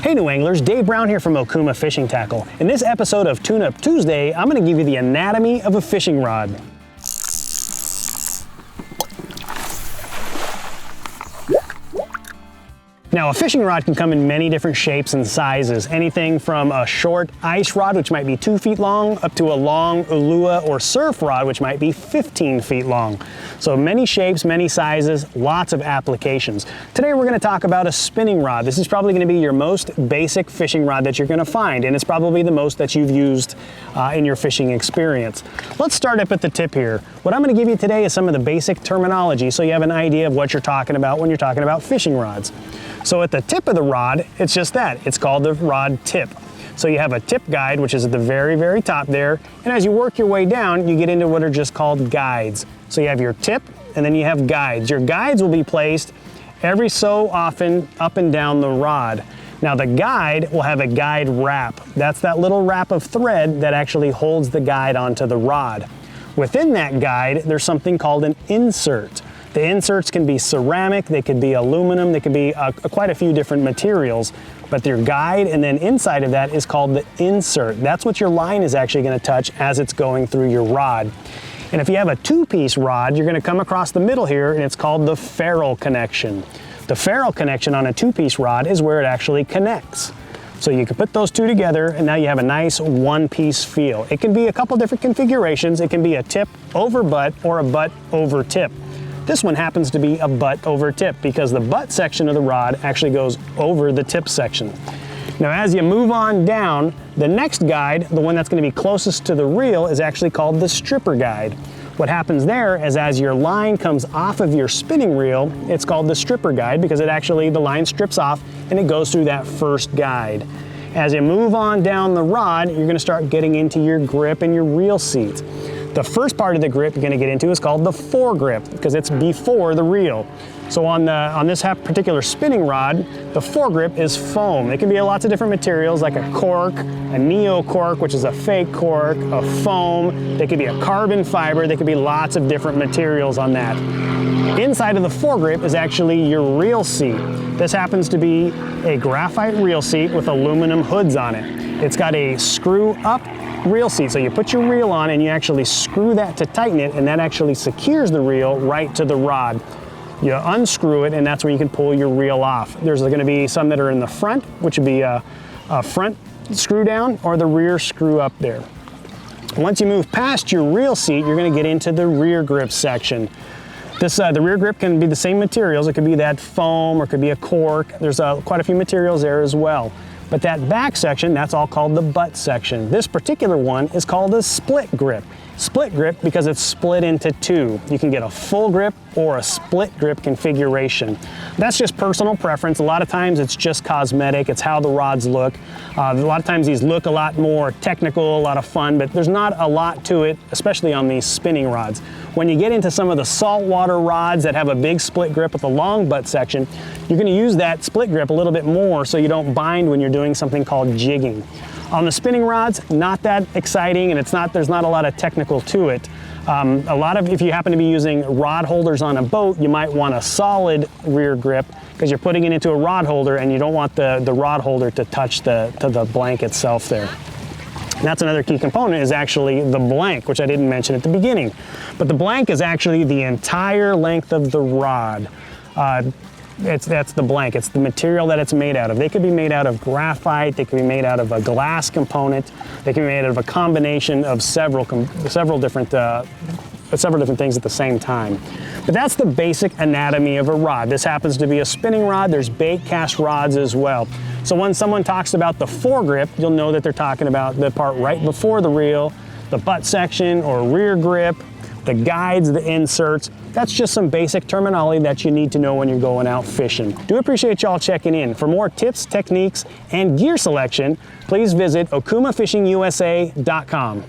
Hey new anglers, Dave Brown here from Okuma Fishing Tackle. In this episode of Tune Up Tuesday, I'm going to give you the anatomy of a fishing rod. Now a fishing rod can come in many different shapes and sizes, anything from a short ice rod which might be 2 feet long up to a long ulua or surf rod which might be 15 feet long. So many shapes, many sizes, lots of applications. Today we're going to talk about a spinning rod. This is probably going to be your most basic fishing rod that you're going to find, and it's probably the most that you've used in your fishing experience. Let's start up at the tip here. What I'm going to give you today is some of the basic terminology so you have an idea of what you're talking about when you're talking about fishing rods. So at the tip of the rod, it's just that. It's called the rod tip. So you have a tip guide, which is at the very, very top there. And as you work your way down, you get into what are just called guides. So you have your tip, and then you have guides. Your guides will be placed every so often up and down the rod. Now the guide will have a guide wrap. That's that little wrap of thread that actually holds the guide onto the rod. Within that guide, there's something called an insert. The inserts can be ceramic, they could be aluminum, they could be quite a few different materials, but their guide and then inside of that is called the insert. That's what your line is actually going to touch as it's going through your rod. And if you have a two-piece rod, you're going to come across the middle here and it's called the ferrule connection. The ferrule connection on a two-piece rod is where it actually connects. So you can put those two together and now you have a nice one-piece feel. It can be a couple different configurations. It can be a tip over butt or a butt over tip. This one happens to be a butt over tip because the butt section of the rod actually goes over the tip section. Now as you move on down, the next guide, the one that's going to be closest to the reel, is actually called the stripper guide. What happens there is as your line comes off of your spinning reel, it's called the stripper guide because the line strips off and it goes through that first guide. As you move on down the rod, you're going to start getting into your grip and your reel seat. The first part of the grip you're going to get into is called the foregrip because it's before the reel. So on this particular spinning rod, the foregrip is foam. It can be lots of different materials like a cork, a neo cork, which is a fake cork, a foam. They could be a carbon fiber. They could be lots of different materials on that. Inside of the foregrip is actually your reel seat. This happens to be a graphite reel seat with aluminum hoods on it. It's got a screw up reel seat. So you put your reel on and you actually screw that to tighten it, and that actually secures the reel right to the rod. You unscrew it and that's where you can pull your reel off. There's going to be some that are in the front, which would be a front screw down, or the rear screw up there. Once you move past your reel seat, you're going to get into the rear grip section. The rear grip can be the same materials. It could be that foam or it could be a cork. There's quite a few materials there as well. But that back section, that's all called the butt section. This particular one is called a split grip. Split grip because it's split into two. You can get a full grip or a split grip configuration. That's just personal preference. A lot of times it's just cosmetic. It's how the rods look. A lot of times these look a lot more technical, a lot of fun, but there's not a lot to it, especially on these spinning rods. When you get into some of the saltwater rods that have a big split grip with a long butt section, you're going to use that split grip a little bit more so you don't bind when you're doing something called jigging. On the spinning rods, not that exciting, and there's not a lot of technical to it. If you happen to be using rod holders on a boat, you might want a solid rear grip because you're putting it into a rod holder and you don't want the rod holder to touch the blank itself there. And that's another key component, is actually the blank, which I didn't mention at the beginning. But the blank is actually the entire length of the rod. That's the blank. It's the material that it's made out of. They could be made out of graphite. They could be made out of a glass component. They can be made out of a combination of several different things at the same time. But that's the basic anatomy of a rod. This happens to be a spinning rod. There's bait cast rods as well. So when someone talks about the foregrip, you'll know that they're talking about the part right before the reel, the butt section or rear grip, the guides, the inserts. That's just some basic terminology that you need to know when you're going out fishing. Do appreciate y'all checking in. For more tips, techniques, and gear selection, please visit okumafishingusa.com.